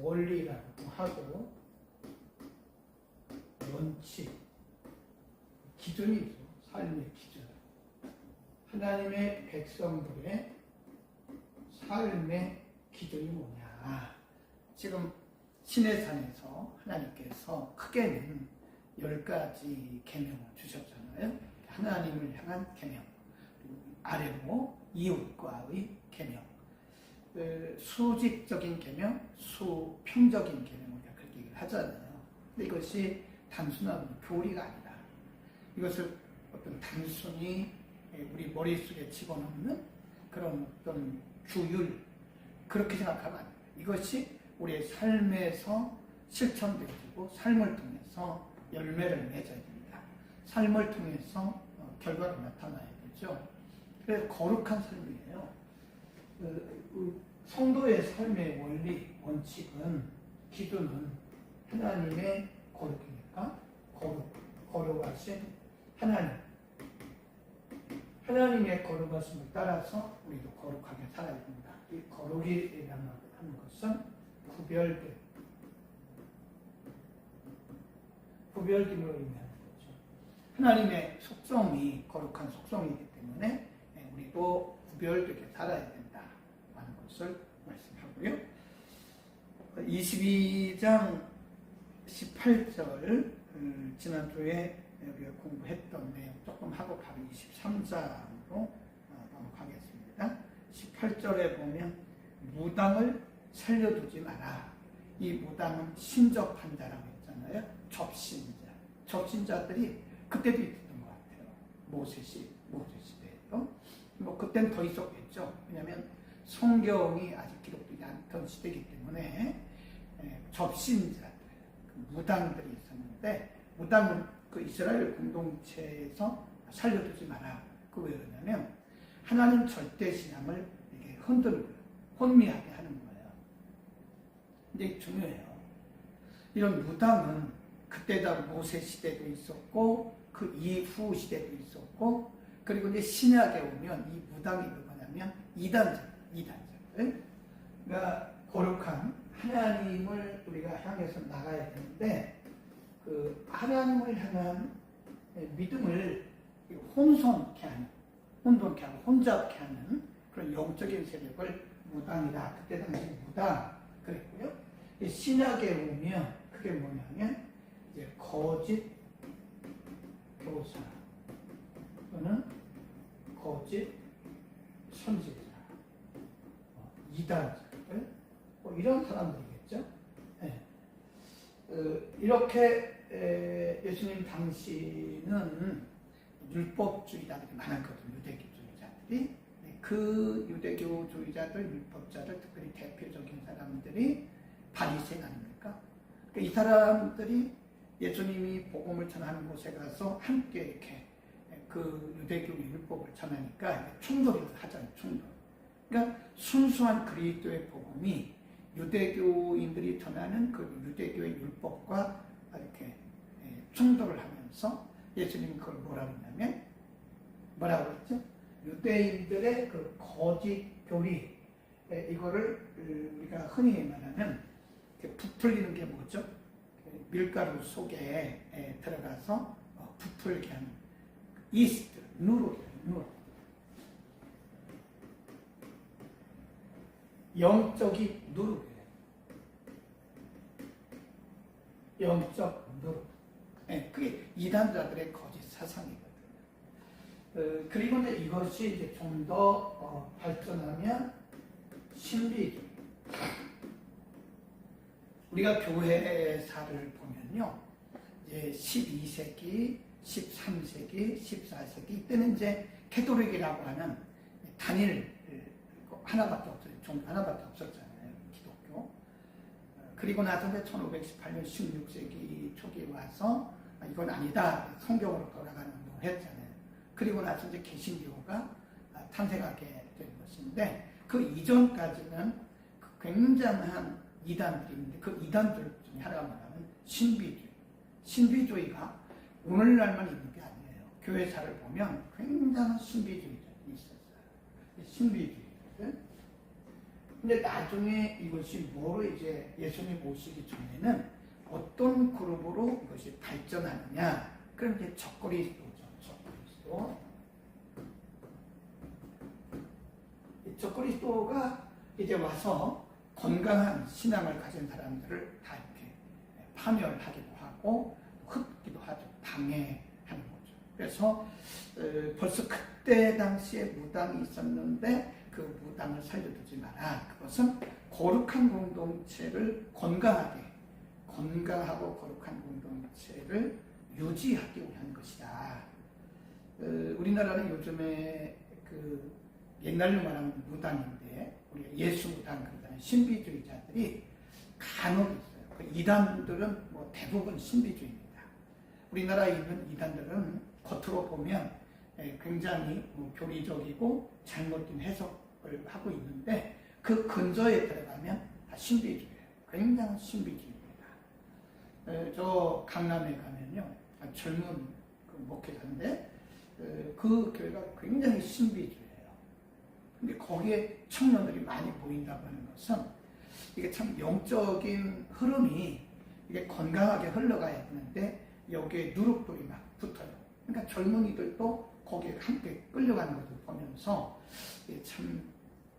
원리라고 하고 원칙, 기준이죠. 삶의 기준. 하나님의 백성들의 삶의 기준이 뭐냐. 지금 시내산에서 하나님께서 크게는 10가지 계명을 주셨잖아요. 하나님을 향한 계명, 아래로 이웃과의 계명, 수직적인 계명, 수평적인 계명을 그렇게 얘기를 하잖아요. 근데 이것이 단순한 교리가 아니라 이것을 어떤 단순히 우리 머릿속에 집어넣는 그런 어떤 규율, 그렇게 생각하면 안 돼요. 이것이 우리의 삶에서 실천되어지고 삶을 통해서 열매를 맺어야 됩니다. 삶을 통해서 결과가 나타나야 되죠. 그래서 거룩한 삶이에요. 성도의 삶의 원리, 원칙은, 기준은 하나님의 거룩이니까 거룩하신 하나님의 거룩하심을 따라서 우리도 거룩하게 살아야 됩니다. 이 거룩이라는 것은 구별됨으로 의미하는 거죠. 하나님의 속성이 거룩한 속성이기 때문에 우리도 구별되게 살아야 된다는 것을 말씀하고요. 22장 18절 지난주에 우리가 공부했던 내용 조금 하고 바로 23장으로 넘어가겠습니다. 18절에 보면 무당을 살려두지 마라. 이 무당은 신접한 자라고 했잖아요. 접신자들이 그때도 있었던 것 같아요. 모세 시대에도. 뭐 그때는 더 있었겠죠. 왜냐하면 성경이 아직 기록되지 않던 시대이기 때문에 접신자들, 무당들이 있었는데, 무당은 그 이스라엘 공동체에서 살려두지 마라. 그 왜 그러냐면 하나님 절대 신앙을 이렇게 흔들고 혼미하게 하는 거예요. 근데 중요해요. 이런 무당은 그때다 모세 시대도 있었고 그 이후 시대도 있었고, 그리고 이제 신약에 오면 이 무당이 뭐냐면 이단자들. 그러니까 거룩한 하나님을 우리가 향해서 나가야 되는데, 그 하나님을 향한 믿음을 혼돈케 하고 혼잡케 하는 그런 영적인 세력을 무당이다. 그때 당시 무당 그랬고요. 신약에 오면 그게 뭐냐면 이제 거짓 교사 또는 거짓 선지자, 이단자들, 뭐 이런 사람들이겠죠. 네. 이렇게 예수님 당시는 율법주의자들이 많았거든요. 유대교주의자들이. 그 유대교주의자들, 율법자들, 특별히 대표적인 사람들이 바리새인 아닙니까? 그러니까 이 사람들이 예수님이 복음을 전하는 곳에 가서 함께 이렇게 그 유대교 율법을 전하니까 충돌을 하잖아요. 충돌. 그러니까 순수한 그리스도의 복음이 유대교인들이 전하는 그 유대교의 율법과 이렇게 충돌을 하면서 예수님은 그걸 뭐라고 했냐면, 뭐라고 했죠? 유대인들의 그 거짓 교리, 이거를 우리가 흔히 말하는 부풀리는 게 뭐죠? 밀가루 속에 들어가서 부풀게 하는 이스트, 누룩. 영적인 누룩이에요. 영적 누룩. 그게 이단자들의 거짓 사상이거든요. 그리고 이제 이것이 이제 좀 더 발전하면 신비주의. 우리가 교회사를 보면요, 이제 12세기, 13세기, 14세기 이때는 이제 캐톨릭이라고 하는 단일 하나밖에 없어요. 종교 하나밖에 없었잖아요. 기독교. 그리고 나서 1518년 16세기 초기에 와서 이건 아니다. 성경으로 돌아가는 운동을 했잖아요. 그리고 나서 이제 개신교가 탄생하게 된 것인데, 그 이전까지는 굉장한 이단들이 있는데, 그 이단들 중에 하나가 뭐냐면 신비주의. 신비주의가 오늘날만 있는 게 아니에요. 교회사를 보면 굉장한 신비주의들이 있었어요. 신비주의들. 근데 나중에 이것이 뭐로 이제 예수님 오시기 전에는 어떤 그룹으로 이것이 발전하느냐? 그럼 이제 적그리스도죠. 적그리스도. 적그리스도가 이제 와서 건강한 신앙을 가진 사람들을 다 이렇게 파멸하기도 하고 흡기도 하죠. 방해하는 거죠. 그래서 벌써 그때 당시에 무당이 있었는데 그 무당을 살려두지 마라. 그것은 거룩한 공동체를 건강하고 거룩한 공동체를 유지하기 위한 것이다. 우리나라는 요즘에 그 옛날로 말하면 무당인데 우리가 예수 무당 그러잖아요. 신비주의자들이 간혹 있어요. 그 이단들은 뭐 대부분 신비주의입니다. 우리나라에 있는 이단들은 겉으로 보면 굉장히 교리적이고 잘못된 해석을 하고 있는데 그 근저에 들어가면 다 신비주의예요. 굉장한 신비주의입니다. 저 강남에 가면요, 젊은 그 목회자인데 그 교회가 굉장히 신비주의예요. 근데 거기에 청년들이 많이 보인다고 하는 것은 이게 참 영적인 흐름이 이게 건강하게 흘러가야 되는데 여기에 누룩들이 막 붙어요. 그러니까 젊은이들도 거기에 함께 끌려가는 것을 보면서 참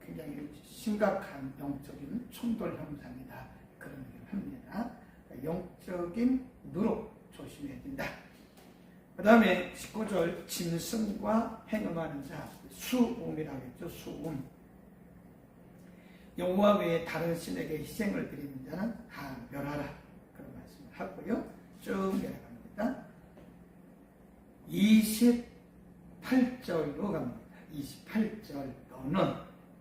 굉장히 심각한 영적인 충돌 현상이다. 그런 얘기를 합니다. 그러니까 영적인 누룩 조심해야 된다. 그 다음에 19절 짐승과 행음하는 자 수음이라고 했죠. 수음. 여호와 외에 다른 신에게 희생을 드리는 자는 다 멸하라. 그런 말씀을 하고요. 쭉 내려갑니다. 28절로 갑니다. 28절 너는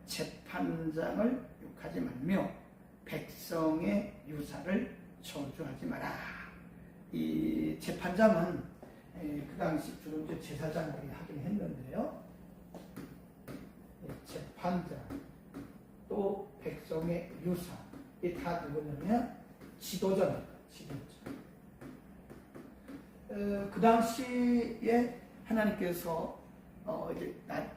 재판장을 욕하지 말며 백성의 유사를 저주하지 마라. 이 재판장은 그 당시 주로 이제 제사장들이 하긴 했는데요. 재판장 또 백성의 유사 이 다 누구냐면 지도자입니다. 지도자. 그 당시에 하나님께서 이제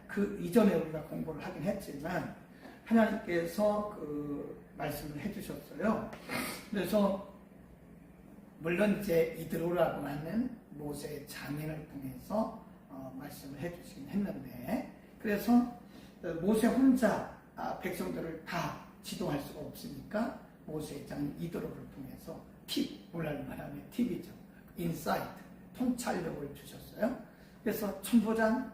그 이전에 우리가 공부를 하긴 했지만 하나님께서 그 말씀을 해주셨어요. 그래서 물론 이제 이드로라고 하는 모세의 장인을 통해서 말씀을 해주시긴 했는데 그래서 모세 혼자 백성들을 다 지도할 수가 없으니까 모세의 장인 이드로를 통해서 오늘날 말하면 팁이죠. 인사이트, 통찰력을 주셨어요. 그래서 천부장,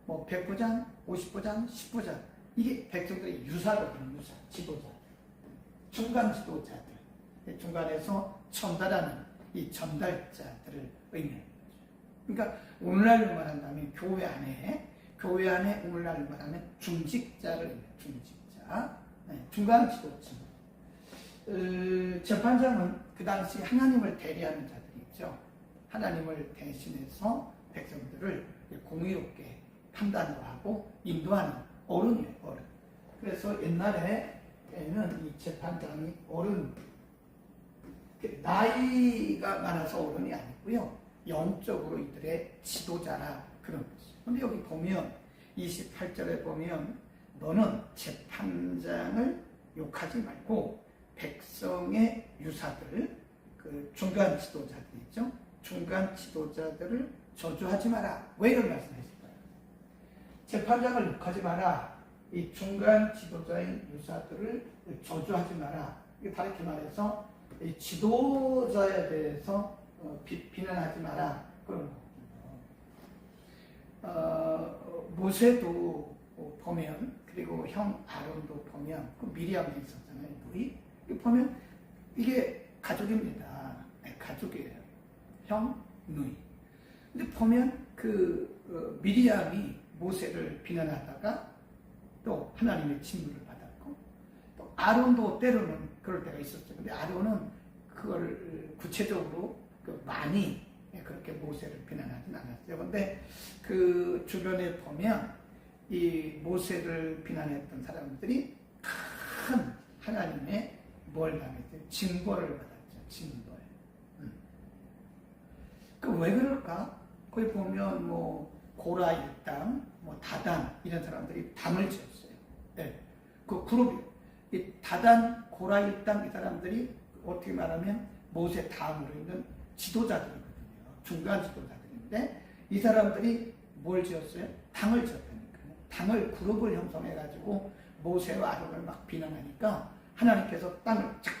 뭐 100부장, 50부장, 10부장 이게 백성들의 유사거든요. 유사, 지도자. 중간 지도자들. 중간에서 전달하는 이 전달자들을 의미합니다. 그러니까 오늘날로 말한다면 교회 안에 오늘날로 말하면 중직자를 의미합니다. 중직자. 중간 지도층. 재판장은 그 당시 하나님을 대리하는 자들이 있죠. 하나님을 대신해서 백성들을 공의롭게 판단도 하고 인도하는 어른이에요. 어른. 그래서 옛날에는 이 재판장이 어른, 나이가 많아서 어른이 아니고요. 영적으로 이들의 지도자라 그런 거죠. 근데 여기 보면 28절에 보면 너는 재판장을 욕하지 말고 백성의 유사들, 그 중간 지도자들 있죠. 중간 지도자들을 저주하지 마라. 왜 이런 말씀을 했을까요? 재판장을 욕하지 마라. 이 중간 지도자인 유사들을 저주하지 마라. 이게 다르게 말해서 이 지도자에 대해서 비난하지 마라. 그런 거거든요. 모세도 보면 그리고 형 아론도 보면 그 미리암에 있었잖아요. 누이 보면 이게 가족입니다. 가족이에요. 형, 누이. 근데 보면 그 미리암이 모세를 비난하다가 또 하나님의 진노를 받았고 또 아론도 때로는 그럴 때가 있었죠. 근데 아론은 그걸 구체적으로 많이 그렇게 모세를 비난하진 않았어요. 근데 그 주변에 보면 이 모세를 비난했던 사람들이 큰 하나님의 뭘 당했어요? 징벌을 받았죠. 징벌. 그 왜 그럴까? 거기 보면 뭐 고라 일당, 뭐 다단 이런 사람들이 담을 지었어요. 네. 그 그룹이 이 다단, 고라 일당 이 사람들이 어떻게 말하면 모세 다음으로 있는 지도자들이거든요. 중간 지도자들인데 이 사람들이 뭘 지었어요? 당을 지었다니까요. 당을 그룹을 형성해가지고 모세와 아론을 막 비난하니까 하나님께서 땅을 착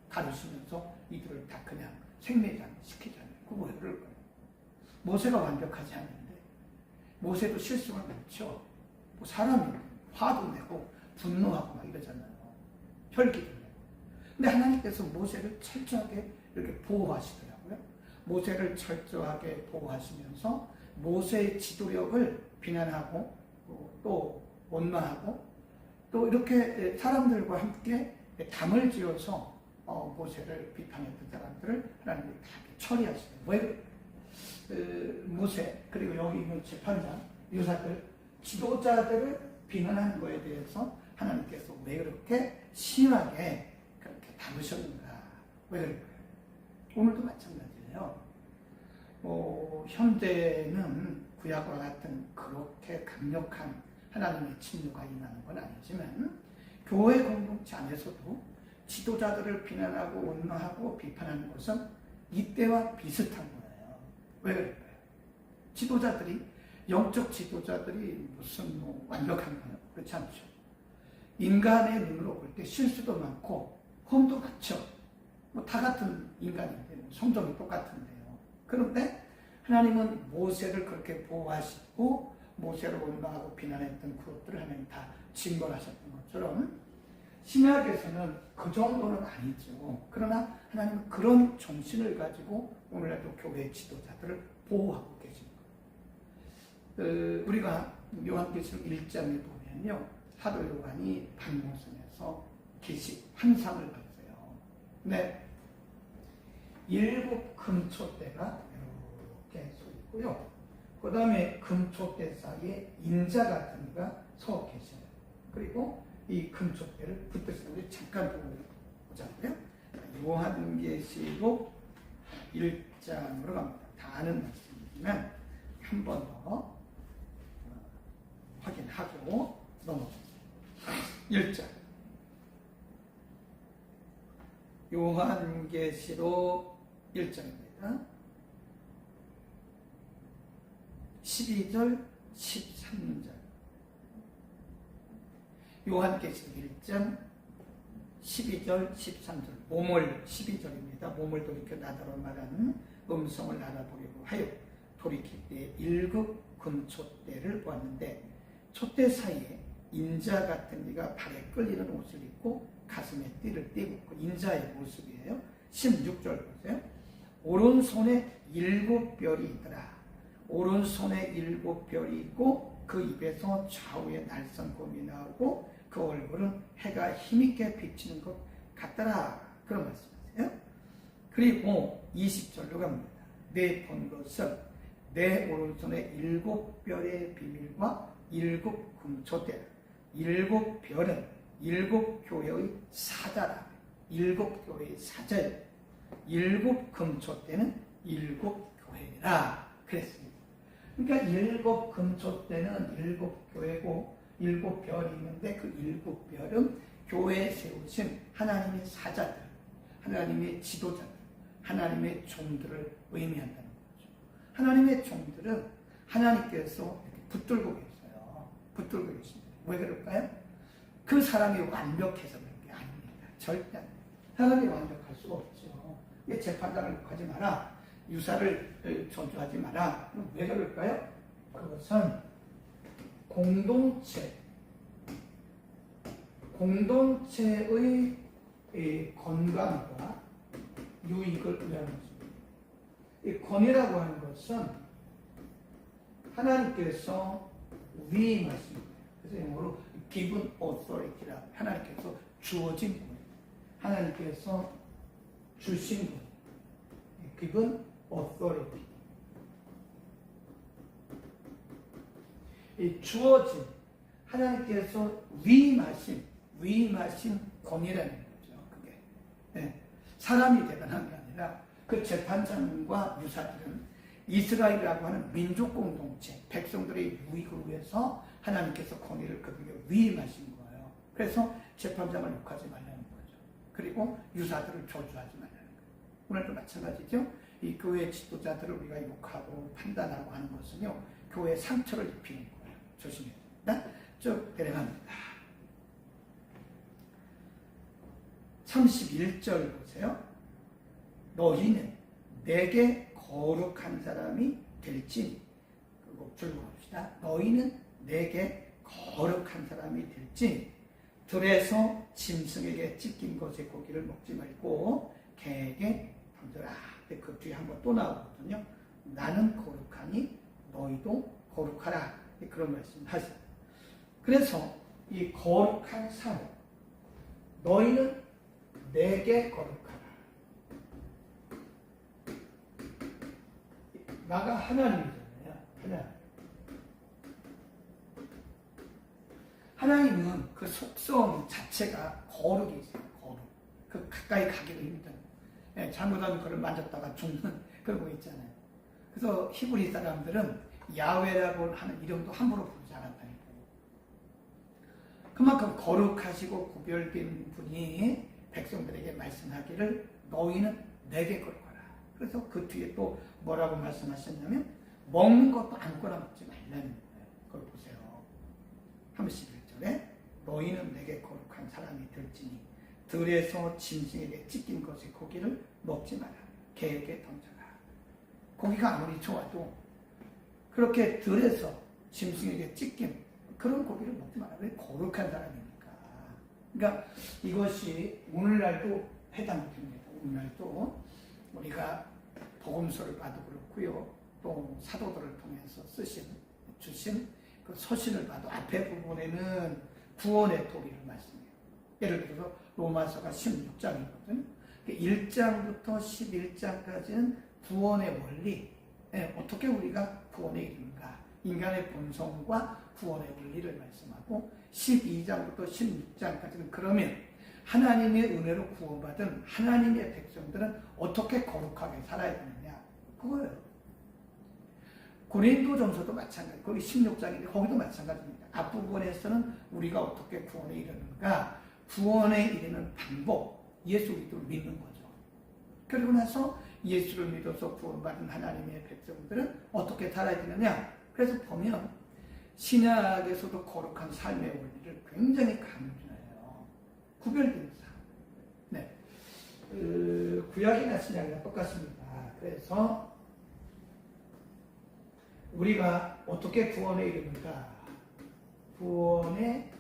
가르치면서 이들을 다 그냥 생매장 시키잖아요. 그거 왜 그럴까요? 모세가 완벽하지 않는데 모세도 실수가 많죠. 뭐 사람이 화도 내고 분노하고 막 이러잖아요. 혈기도 내고. 근데 하나님께서 모세를 철저하게 이렇게 보호하시더라고요. 모세를 철저하게 보호하시면서 모세의 지도력을 비난하고 또 원망하고 또 이렇게 사람들과 함께 담을 지어서 모세를 비판했던 사람들을 하나님이 다 처리하시는 거예요. 모세 그리고 여기 있는 재판장 유사들 지도자들을 비난하는 거에 대해서 하나님께서 왜 그렇게 심하게 그렇게 다루셨는가? 왜 그럴까요? 오늘도 마찬가지예요. 현대는 구약과 같은 그렇게 강력한 하나님의 침노가 임하는 건 아니지만 교회 공동체 안에서도 지도자들을 비난하고 원망하고 비판하는 것은 이때와 비슷한 거예요. 왜 그럴까요? 지도자들이 영적 지도자들이 무슨 완벽한가요? 그렇지 않죠. 인간의 눈으로 볼 때 실수도 많고 험도 많죠. 다 같은 인간인데 성정이 똑같은데요. 그런데 하나님은 모세를 그렇게 보호하시고 모세를 원망하고 비난했던 그것들을 하나님 다 징벌하셨던 것처럼 신약에서는 그 정도는 아니죠. 그러나 하나님은 그런 정신을 가지고 오늘날도 교회 지도자들을 보호하고 계십니다. 우리가 요한계시록 1장에 보면요. 사도 요한이 반모선에서 계시 환상을 봤어요. 네. 7 금초대가 이렇게 서 있고요. 그 다음에 금초대 사이에 인자 같은 이가 서 계셔요. 그리고 이 금초대를 붙드시는 우리 잠깐 보자고요. 요한계시록 1장으로 갑니다. 다 아는 말씀이지만 한 번 더 확인하고 넘어가겠습니다. 1장 요한계시록 1장입니다. 12절 13절 요한계시록 1장 12절 13절 몸을 12절입니다. 몸을 돌이켜 나더러 말하는 음성을 알아보려고 하여 돌이킬 때 1급 금촛대를 보았는데 촛대 사이에 인자 같은 이가 발에 끌리는 옷을 입고 가슴에 띠를 띠고 그 인자의 모습이에요. 16절 보세요. 오른손에 7별이 있더라. 오른손에 7별이 있고 그 입에서 좌우에 날선검이 나오고 그 얼굴은 해가 힘있게 비치는 것 같더라. 그런 말씀이세요. 그리고 20절로 갑니다. 내 본 것은 내 오른손에 7별의 비밀과 7 금초대 7별은 7 교회의 사자라. 7 교회의 사자예요. 7 금초대는 7 교회라 그랬습니다. 그러니까 7 금초대는 7 교회고 7 별이 있는데 그 7 별은 교회에 세우신 하나님의 사자들, 하나님의 지도자들, 하나님의 종들을 의미한다는 거죠. 하나님의 종들은 하나님께서 붙들고 계세요. 붙들고 계십니다. 왜 그럴까요? 그 사람이 완벽해서 그런 게 아닙니다. 절대 아닙니다. 사람이 완벽할 수가 없죠. 재판장을 욕하지 마라. 유사를 저주하지 마라. 왜 그럴까요? 그것은 공동체의 건강과 유익을 위한 것입니다. 이 권위라고 하는 것은 하나님께서 위임하십니다. 그래서 영어로 given authority라 하나님께서 주어진 권, 하나님께서 주신 권, given authority. 이 주어진 하나님께서 위임하신 권위라는 거죠. 그게 사람이 대단한 게 아니라 그 재판장과 유사들은 이스라엘이라고 하는 민족 공동체, 백성들의 유익을 위해서 하나님께서 권위를 그들에게 위임하신 거예요. 그래서 재판장을 욕하지 말라는 거죠. 그리고 유사들을 저주하지 말라는 거예요. 오늘도 마찬가지죠. 이 교회 지도자들을 우리가 욕하고 판단하고 하는 것은요, 교회에 상처를 입히는 거예요. 조심해야 됩니다. 쭉 내려갑니다. 31절 보세요. 너희는 내게 거룩한 사람이 될지니, 그거 줄봅시다. 너희는 내게 거룩한 사람이 될지니, 들에서 짐승에게 찢긴 것의 고기를 먹지 말고 개에게 던져라. 그 뒤에 한번 또 나오거든요. 나는 거룩하니 너희도 거룩하라. 그런 말씀을 하죠. 그래서 이 거룩한 삶, 너희는 내게 거룩하라. 나가 하나님이잖아요. 하나님은 그 속성 자체가 거룩이 있어요. 거룩. 그 가까이 가기도 힘든. 잘못하면 그걸 만졌다가 죽는 그런 거 있잖아요. 그래서 히브리 사람들은 야훼라고 하는 이름도 함부로 부르지 않았다는 거예요. 그만큼 거룩하시고 구별된 분이 백성들에게 말씀하기를 너희는 내게 거룩하라. 그래서 그 뒤에 또 뭐라고 말씀하셨냐면 먹는 것도 아무거나 먹지 말라는 거예요. 그걸 보세요. 31절에 너희는 내게 거룩한 사람이 될지니 들에서 짐승에게 찢긴 것의 고기를 먹지 마라. 개에게 던져라. 고기가 아무리 좋아도 그렇게 들에서 짐승에게 찢긴 그런 고기를 먹지 마라. 왜? 거룩한 사람이니까. 그러니까 이것이 오늘날도 해당됩니다. 오늘날도 우리가 복음서를 봐도 그렇고요. 또 사도들을 통해서 주신 그 서신을 봐도 앞에 부분에는 구원의 도리를 말씀해요. 예를 들어서 로마서가 16장이거든요. 1장부터 11장까지는 구원의 원리, 어떻게 우리가 구원에 이르는가, 인간의 본성과 구원의 원리를 말씀하고 12장부터 16장까지는 그러면 하나님의 은혜로 구원받은 하나님의 백성들은 어떻게 거룩하게 살아야 되느냐, 그거예요. 고린도전서도 마찬가지, 거기 16장인데 거기도 마찬가지입니다. 앞부분에서는 우리가 어떻게 구원에 이르는가, 구원에 이르는 방법, 예수 그리스도를 믿는 거죠. 그리고 나서 예수를 믿어서 구원받은 하나님의 백성들은 어떻게 살아야 되느냐. 그래서 보면 신약에서도 거룩한 삶의 원리를 굉장히 강조해요. 구별된 삶. 네. 구약이나 신약이랑 똑같습니다. 그래서 우리가 어떻게 구원에 이르는가? 구원에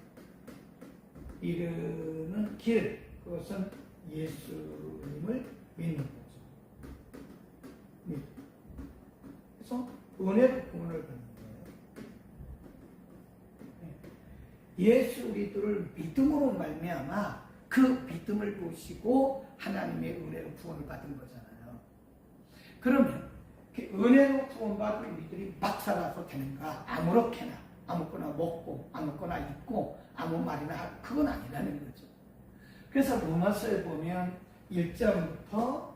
이르는 길, 그것은 예수님을 믿는 거죠. 그래서 은혜로 구원을 받는 거예요. 예수 그리스도를 믿음으로 말미암아 그 믿음을 보시고 하나님의 은혜로 구원을 받은 거잖아요. 그러면 은혜로 구원받은 우리들이 막 살아서 되는가? 아무거나 먹고 아무거나 입고 아무 말이나 하고, 그건 아니라는 거죠. 그래서 로마서에 보면 1장부터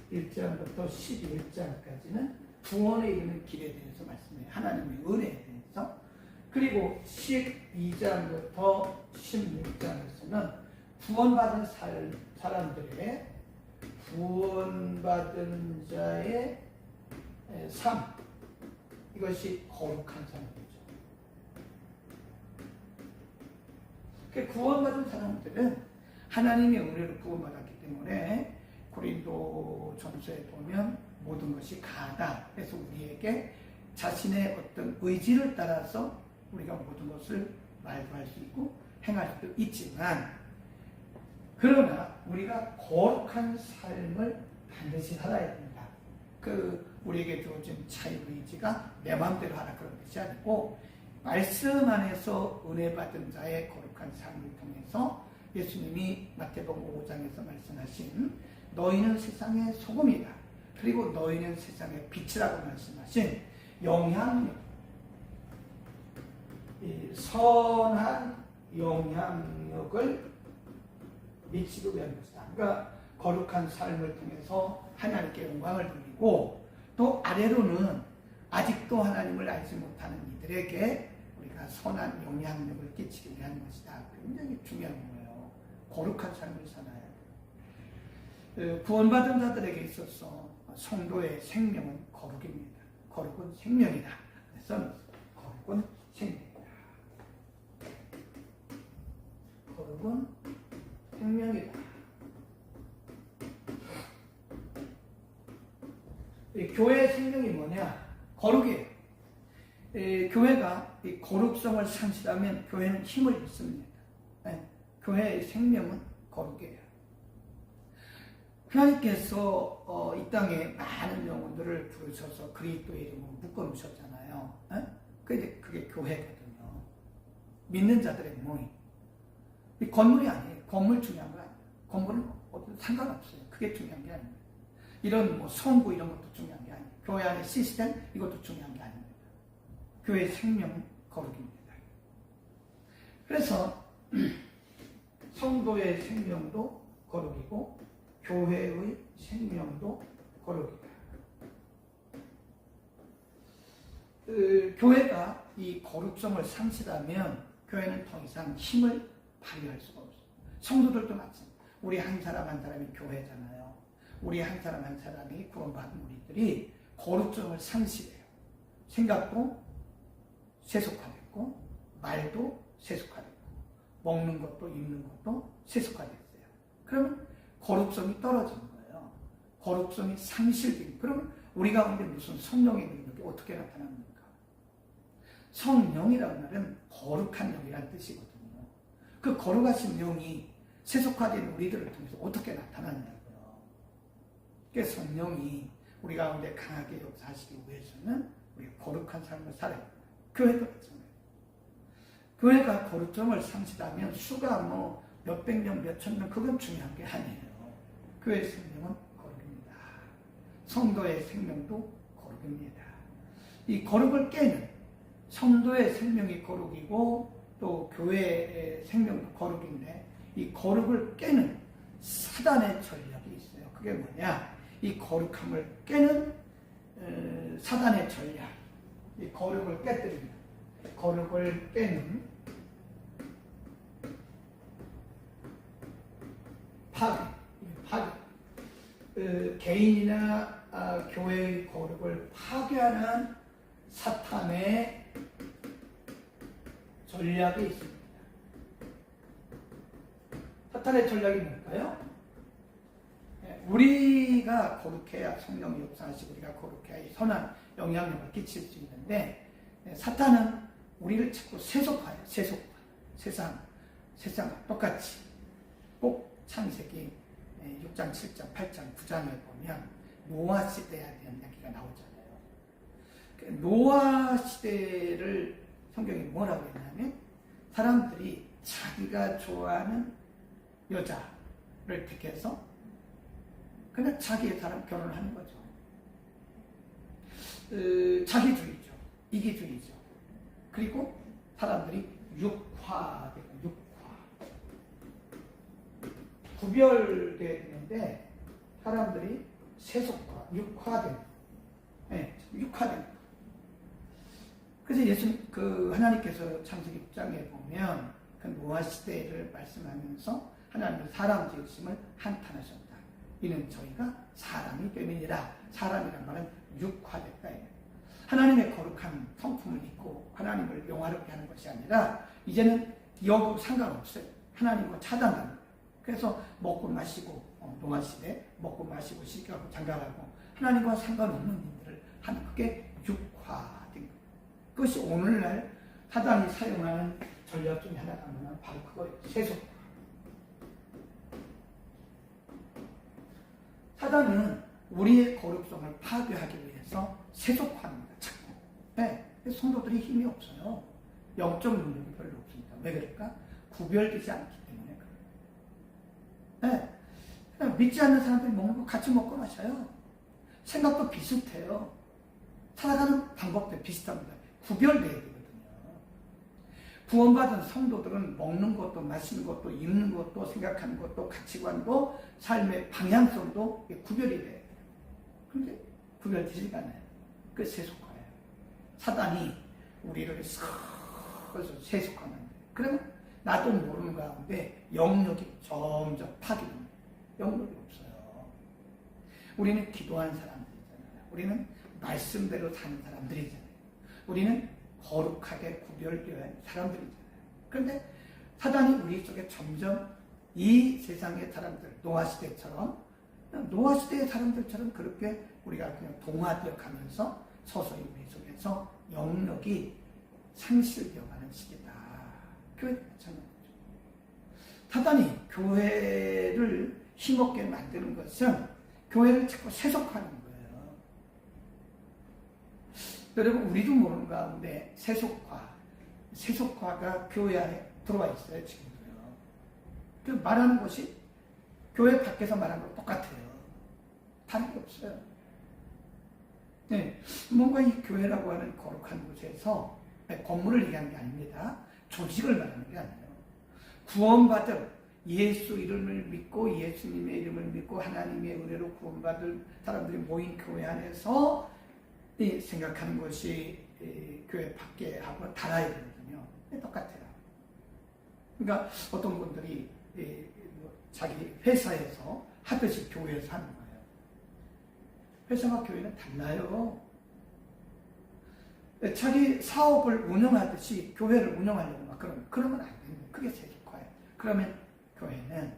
11장까지는 구원에 이르는 길에 대해서 말씀해요. 하나님의 은혜에 대해서. 그리고 12장부터 16장에서는 구원받은 사람들의 구원받은 자의 삶, 이것이 거룩한 삶이죠. 구원받은 사람들은 하나님의 은혜로 구원받았기 때문에 고린도 전서에 보면 모든 것이 가하다. 그래서 우리에게 자신의 어떤 의지를 따라서 우리가 모든 것을 말도 할 수 있고 행할 수도 있지만, 그러나 우리가 거룩한 삶을 반드시 살아야 됩니다. 우리에게 주어진 자유의지가 내 마음대로 하라 그런 것이 아니고, 말씀 안에서 은혜 받은 자의 거룩한 삶을 통해서 예수님이 마태복음 5장에서 말씀하신 너희는 세상의 소금이다. 그리고 너희는 세상의 빛이라고 말씀하신 영향력, 선한 영향력을 미치기 위한 것이다. 그러니까 거룩한 삶을 통해서 하나님께 영광을 돌리고, 또 아래로는 아직도 하나님을 알지 못하는 이들에게 우리가 선한 영향력을 끼치게 위한 것이다. 굉장히 중요한 거예요. 거룩한 삶을 살아야 돼. 구원받은 자들에게 있어서 성도의 생명은 거룩입니다. 거룩은 생명이다. 그래서 거룩은 생명이다. 거룩은 생명이다. 교회의 생명이 뭐냐? 거룩이에요. 교회가 이 거룩성을 상실하면 교회는 힘을 잃습니다. 교회의 생명은 거룩이에요. 하나님께서 이 땅에 많은 영혼들을 부르셔서 그리스도의 이름으로 묶어놓으셨잖아요. 그게 교회거든요. 믿는 자들의 모임. 이 건물이 아니에요. 건물 중요한 거 아니에요. 건물은 상관없어요. 그게 중요한 게 아닙니다. 이런 뭐 성구 이런 것도 중요한 게 아니에요. 교회 안의 시스템 이것도 중요한 게 아닙니다. 교회의 생명은 거룩입니다. 그래서 성도의 생명도 거룩이고 교회의 생명도 거룩이다. 교회가 이 거룩성을 상실하면 교회는 더 이상 힘을 발휘할 수가 없어요. 성도들도 마찬가지입니다. 우리 한 사람 한 사람이 교회잖아요. 우리 한 사람 한 사람이 구원받은 우리들이 거룩성을 상실해요. 생각도 세속화됐고 말도 세속화됐고 먹는 것도 입는 것도 세속화됐어요. 그러면 거룩성이 떨어지는 거예요. 거룩성이 상실된. 그럼 우리 가운데 무슨 성령의 능력이 어떻게 나타납니까? 성령이라는 말은 거룩한 영이라는 뜻이거든요. 그 거룩하신 영이 세속화된 우리들을 통해서 어떻게 나타나냐고요. 그래서 성령이 우리 가운데 강하게 역사하시기 위해서는 우리가 거룩한 삶을 살아야 합니다. 교회도 마찬가지예요. 교회가 거룩성을 상실하면 수가 뭐 몇백 명, 몇천 명 그건 중요한 게 아니에요. 교회의 생명은 거룩입니다. 성도의 생명도 거룩입니다. 이 거룩을 깨는 성도의 생명이 거룩이고 또 교회의 생명도 거룩인데 이 거룩을 깨는 사단의 전략이 있어요. 그게 뭐냐? 이 거룩함을 깨는 사단의 전략. 이 거룩을 깨뜨립니다. 거룩을 깨는 파괴. 개인이나 교회의 거룩을 파괴하는 사탄의 전략이 있습니다. 사탄의 전략이 뭘까요? 우리가 거룩해야 성령이 역사하시고 우리가 거룩해야 선한 영향력을 끼칠 수 있는데 사탄은 우리를 자꾸 세속화해요. 세상과 똑같이 꼭 창세기 6장, 7장, 8장, 9장에 보면 노아 시대에 대한 얘기가 나오잖아요. 노아 시대를 성경이 뭐라고 했냐면 사람들이 자기가 좋아하는 여자를 택해서 그냥 자기의 사람 결혼을 하는 거죠. 자기주의죠. 이기주의죠. 그리고 사람들이 육화되고 구별되어야 되는데 사람들이 세속화, 육화되는 그래서 하나님께서 창세기 6장에 보면 그 노아 시대를 말씀하면서 하나님은 사람 지으심을 한탄하셨다. 이는 저희가 사람이 됨이니라. 사람이란 말은 육화됐다. 하나님의 거룩한 성품을 입고 하나님을 영화롭게 하는 것이 아니라 이제는 여부 상관없어요. 하나님과 차단하는 거예요. 그래서 먹고 마시고 노아 시대 먹고 마시고 시기하고 장가가고 하나님과 상관없는 일들을 하는 그게 육화된 거예요. 그것이 오늘날 사단이 사용하는 전략 중에 하나가 뭐냐면 바로 그거예요. 세속화. 사단은 우리의 거룩성을 파괴하기 위해서 세속화합니다. 자꾸. 성도들이 힘이 없어요. 영적 능력이 별로 없으니까. 왜 그럴까? 구별되지 않기 때문에 그래요. 그냥 믿지 않는 사람들이 먹는 거 같이 먹고 마셔요. 생각도 비슷해요. 살아가는 방법도 비슷합니다. 구별돼야 되거든요. 구원받은 성도들은 먹는 것도 마시는 것도 입는 것도 생각하는 것도 가치관도 삶의 방향성도 구별이 돼요. 그런데 구별되지가 않아요. 그게 세속화예요. 사단이 우리를 싹 그것을 세속하면 돼. 그러면 나도 모르는 가운데 영역이 점점 파괴됩니다. 영역이 없어요. 우리는 기도하는 사람들이잖아요. 우리는 말씀대로 사는 사람들이잖아요. 우리는 거룩하게 구별되어야 하는 사람들이잖아요. 그런데 사단이 우리 속에 점점 이 세상의 사람들, 노아시대의 사람들처럼 그렇게 우리가 그냥 동화되어 가면서 서서히 우리 속에서 영역이 상실되어가는 시기다. 교회 마찬가지죠. 사단이 교회를 힘없게 만드는 것은 교회를 자꾸 세속하는 거예요. 여러분, 우리도 모르는 가운데 세속화가 교회 안에 들어와 있어요, 지금도요. 그 말하는 것이 교회 밖에서 말하는 거 똑같아요. 다른 게 없어요. 네, 뭔가 이 교회라고 하는 거룩한 곳에서 건물을 얘기하는 게 아닙니다. 조직을 말하는 게 아니에요. 구원받은 예수 이름을 믿고 예수님의 이름을 믿고 하나님의 은혜로 구원받을 사람들이 모인 교회 안에서 생각하는 것이 교회 밖에 하고 달라야 되거든요. 똑같아요. 그러니까 어떤 분들이 자기 회사에서 하듯이 교회에서 하는 거예요. 회사와 교회는 달라요. 자기 사업을 운영하듯이 교회를 운영하려고 막 그러면 안 됩니다. 그게 세속화예요. 그러면 교회는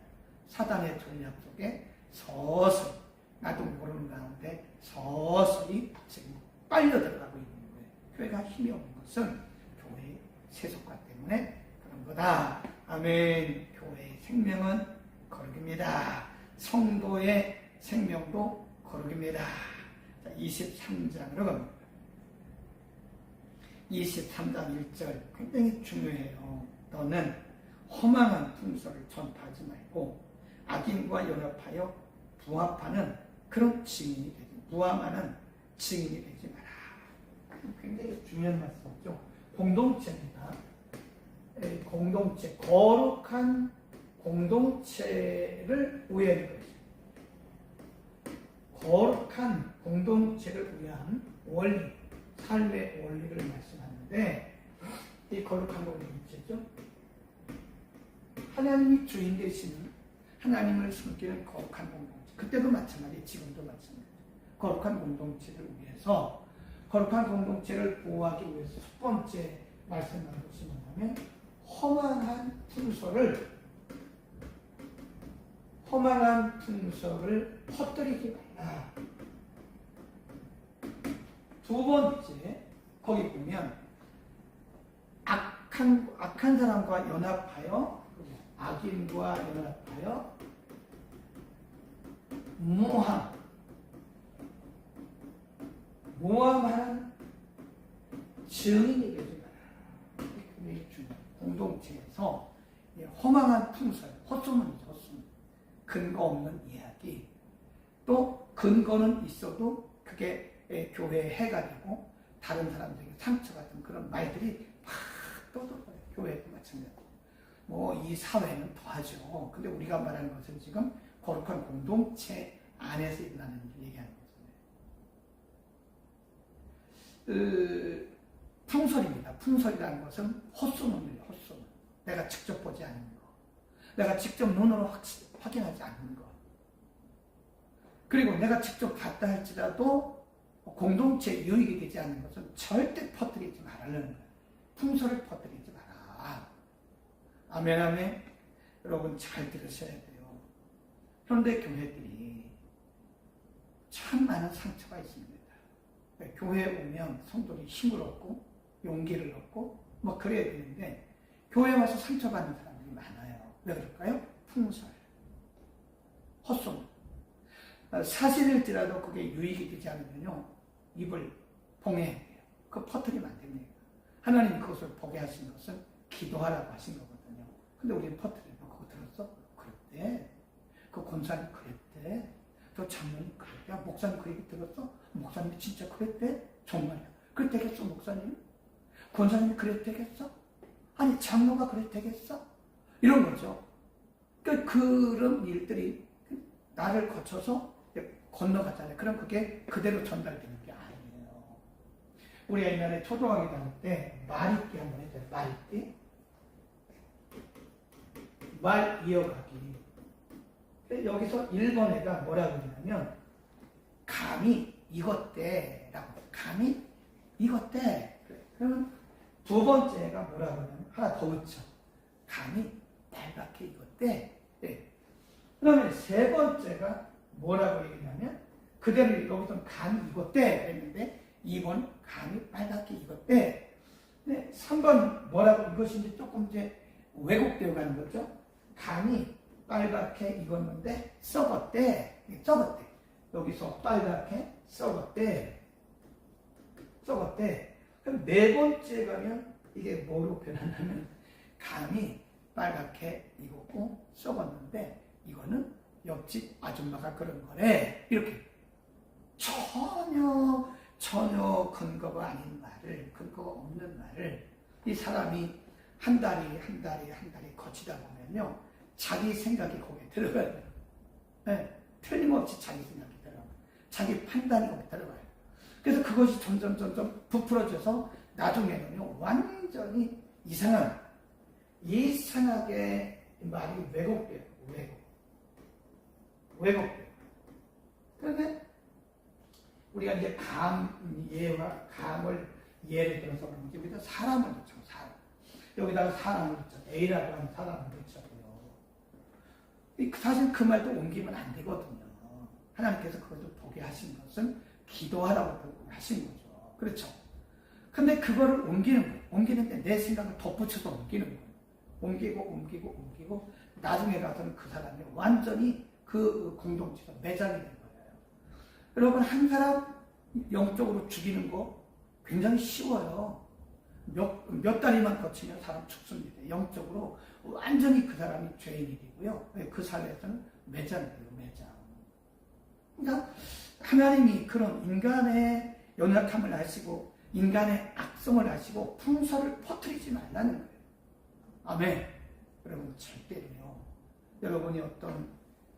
사단의 전략 속에 서서히, 나도 모르는 가운데 서서히 지금 빨려 들어가고 있는 거예요. 교회가 힘이 없는 것은 교회의 세속화 때문에 그런 거다. 아멘. 교회의 생명은 거룩입니다. 성도의 생명도 거룩입니다. 자, 23장으로 갑니다. 23장 1절 굉장히 중요해요. 너는 허망한 풍설을 전파하지 말고 악인과 연합하여 부합하는 그런 증인이 되지, 무함하는 증인이 되지 마라. 굉장히 중요한 말씀이죠. 공동체입니다. 공동체, 거룩한 공동체를 위한 것이죠. 거룩한 공동체를 위한 원리, 삶의 원리를 말씀하는데, 이 거룩한 공동체죠. 하나님이 주인 되시는, 하나님을 숨기는 거룩한 공동체. 그때도 마찬가지, 지금도 마찬가지. 거룩한 공동체를 위해서, 거룩한 공동체를 보호하기 위해서 첫 번째 말씀하는 것이 뭐냐면, 허망한 풍설을 퍼뜨리지 말라. 두 번째, 거기 보면 악한 사람과 연합하여, 악인과 연합하여 모함하는 증인이 되지 마라. 굉장히 중요해요. 공동체에서 허망한 풍설, 헛소문이죠, 헛소문. 근거 없는 이야기. 또 근거는 있어도 그게 교회에 해가 되고 다른 사람들에게 상처 같은 그런 말들이 막 떠들어요. 교회도 마찬가지고. 이 사회는 더하죠. 근데 우리가 말하는 것은 지금 거룩한 공동체 안에서 일어나는 일을 얘기하는 거잖아요. 풍설입니다. 풍설이라는 것은 헛소문이에요. 헛소문. 내가 직접 보지 않는 거. 내가 직접 눈으로 확인하지 않는 거. 그리고 내가 직접 봤다 할지라도 공동체 유익이 되지 않는 것은 절대 퍼뜨리지 말라는 거예요. 풍설을 퍼뜨리지 마라. 아멘, 아멘. 여러분 잘 들으셔야 돼요. 그런데 교회들이 참 많은 상처가 있습니다. 교회에 오면 성도들이 힘을 얻고 용기를 얻고 그래야 되는데 교회에 와서 상처받는 사람들이 많아요. 왜 그럴까요? 풍설, 헛소문. 사실일지라도 그게 유익이 되지 않으면요, 입을 봉해야 돼요. 그거 퍼뜨리면 안 됩니다. 하나님이 그것을 보게 하신 것은 기도하라고 하신 거거든요. 근데 우리는 퍼뜨리면 그거 들었어? 그랬대. 그 권사님 그랬대. 또 장로님 그랬대. 목사님 그 얘기 들었어? 목사님이 진짜 그랬대? 정말이야. 그랬대겠어, 목사님? 권사님이 그랬대겠어? 아니, 장로가 그랬대겠어? 이런 거죠. 그러니까 그런 일들이 나를 거쳐서 건너가잖아요. 그럼 그게 그대로 전달되는 게 아니에요. 우리가 옛날에 초등학교 다닐 때 말잇기 한번 했잖아요. 말잇기. 말 이어가기. 여기서 1번 애가 뭐라고 그러냐면 감히 이것대라고. 감히 이것대. 그러면 두 번째 애가 뭐라고 그러냐면 하나 더 붙여. 감히 빨갛게 이것대. 네. 그다음에 세 번째가 뭐라고 얘기하냐면 그대로 여기서 감히 이것대 했는데 2번 감히 빨갛게 이것대. 네. 3번 뭐라고 이것이 이제 조금 이제 왜곡되어 가는 거죠. 감히 빨갛게 익었는데 썩었대. 썩었대. 여기서 빨갛게 썩었대. 썩었대. 그럼 네 번째 가면 이게 뭐로 변하냐면 감이 빨갛게 익었고 썩었는데 이거는 옆집 아줌마가 그런 거래. 이렇게 전혀 근거가 아닌 말을, 근거가 없는 말을 이 사람이 한 달이 거치다 보면요 자기 생각이 거기에 들어가요. 네, 틀림없이 자기 생각이 들어가요. 자기 판단이 거기에 들어가요. 그래서 그것이 점점 부풀어져서 나중에는요 완전히 이상하게 말이 왜곡돼요. 왜곡돼요. 그런데 우리가 이제 감을 예를 들어서 그런 게 여기다 사람을 넣죠. 여기다가 사람을 넣죠. A라고 하는 사람을 넣자고요. 사실 그 말도 옮기면 안 되거든요. 하나님께서 그것을 보게 하신 것은 기도하라고 보고 하신 거죠. 그렇죠? 근데 그거를 옮기는 거예요. 옮기는데 내 생각을 덧붙여서 옮기는 거예요. 옮기고 나중에 가서는 그 사람이 완전히 그 공동체가 매장이 된 거예요. 여러분 한 사람 영적으로 죽이는 거 굉장히 쉬워요. 몇 다리만 거치면 사람 죽습니다. 영적으로 완전히 그 사람이 죄인이 되고요. 그 사회에서는 매장이 돼요. 매장. 그러니까 하나님이 그런 인간의 연약함을 아시고 인간의 악성을 아시고 풍서를 퍼뜨리지 말라는 거예요. 아멘. 여러분 절대로요. 여러분이 어떤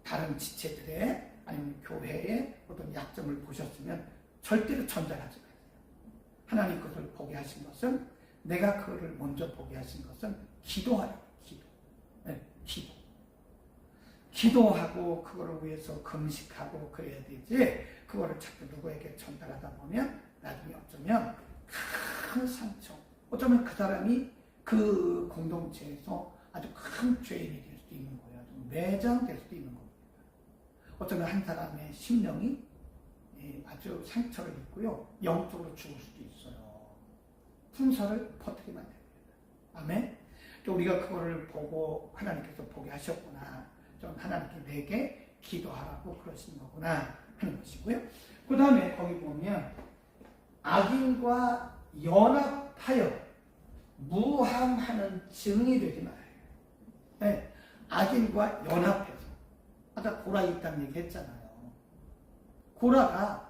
다른 지체들의 아니면 교회의 어떤 약점을 보셨으면 절대로 전달하지 마세요. 하나님 것을 보게 하신 것은 내가 그거를 먼저 보게 하신 것은 기도하라고. 네, 기도하고 그거를 위해서 금식하고 그래야 되지 그거를 자꾸 누구에게 전달하다 보면 나중에 어쩌면 큰 상처 어쩌면 그 사람이 그 공동체에서 아주 큰 죄인이 될 수도 있는 거예요. 매장될 수도 있는 겁니다. 어쩌면 한 사람의 심령이 아주 상처를 입고요. 영적으로 죽을 수도 있어요. 풍서를 퍼뜨리면 안 됩니다. 아멘? 우리가 그거를 보고 하나님께서 보게 하셨구나. 좀 하나님께 내게 기도하라고 그러신 거구나 하는 것이고요. 그 다음에 거기 보면 악인과 연합하여 무함하는 증이 되지 말아요. 네, 악인과 연합해서 아까 고라 있다는 얘기 했잖아요. 고라가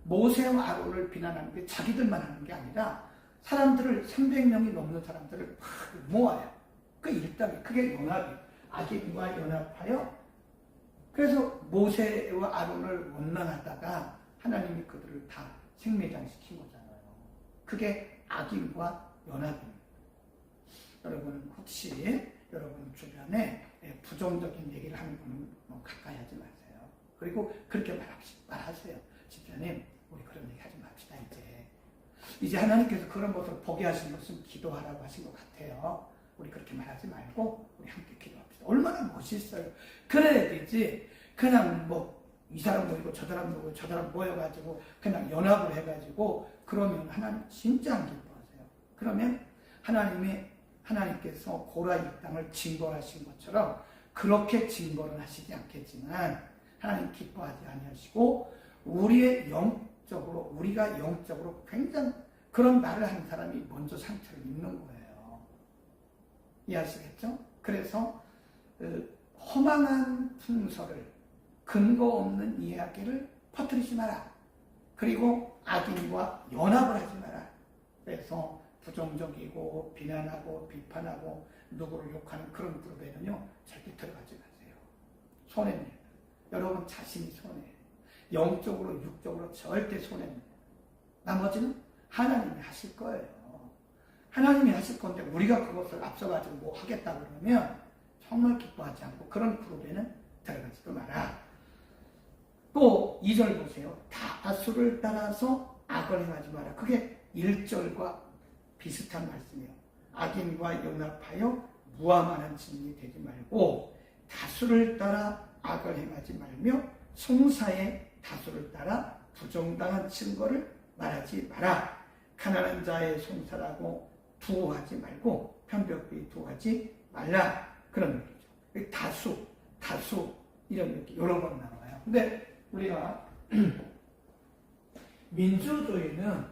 모세와 아론을 비난하는 게 자기들만 하는 게 아니라 사람들을 300명이 넘는 사람들을 모아요. 그 일당이 그게 연합이에요. 악인과 연합하여 그래서 모세와 아론을 원망하다가 하나님이 그들을 다 생매장시킨 거잖아요. 그게 악인과 연합입니다. 여러분 혹시 여러분 주변에 부정적인 얘기를 하는 분은 가까이 하지 마세요. 그리고 그렇게 말하세요. 집사님 우리 그런 얘기 하지 맙시다. 이제 하나님께서 그런 것을 보게 하신 것은 기도하라고 하신 것 같아요. 우리 그렇게 말하지 말고 우리 함께 기도합시다. 얼마나 멋있어요. 그래야 되지 그냥 이 사람 모이고 저 사람 모이고 저 사람 모여가지고 그냥 연합을 해가지고 그러면 하나님 진짜 안 기뻐하세요. 그러면 하나님께서 고라 이 땅을 징벌하신 것처럼 그렇게 징벌은 하시지 않겠지만 하나님 기뻐하지 아니하시고 우리가 영적으로 굉장히 그런 말을 하는 사람이 먼저 상처를 입는 거예요. 이해하시겠죠? 그래서 허망한 풍서를 근거 없는 이야기를 퍼뜨리지 마라. 그리고 악인과 연합을 하지 마라. 그래서 부정적이고 비난하고 비판하고 누구를 욕하는 그런 그룹에는요 절대 들어가지 마세요. 손해입니다. 여러분 자신이 손해예요. 영적으로 육적으로 절대 손해입니다. 나머지는 하나님이 하실 거예요. 하나님이 하실 건데 우리가 그것을 앞서가지고 뭐 하겠다 그러면 정말 기뻐하지 않고 그런 그룹에는 들어가지도 마라. 또 2절 보세요. 다수를 따라서 악을 행하지 마라. 그게 1절과 비슷한 말씀이에요. 악인과 연합하여 무함하는 증인이 되지 말고 다수를 따라 악을 행하지 말며 송사의 다수를 따라 부정당한 증거를 말하지 마라. 가난한 자의 송사라고 두어하지 말고 편벽비 두어하지 말라. 그런 얘기죠. 다수 이런 얘기 여러 번 나와요. 근데 우리가 민주주의는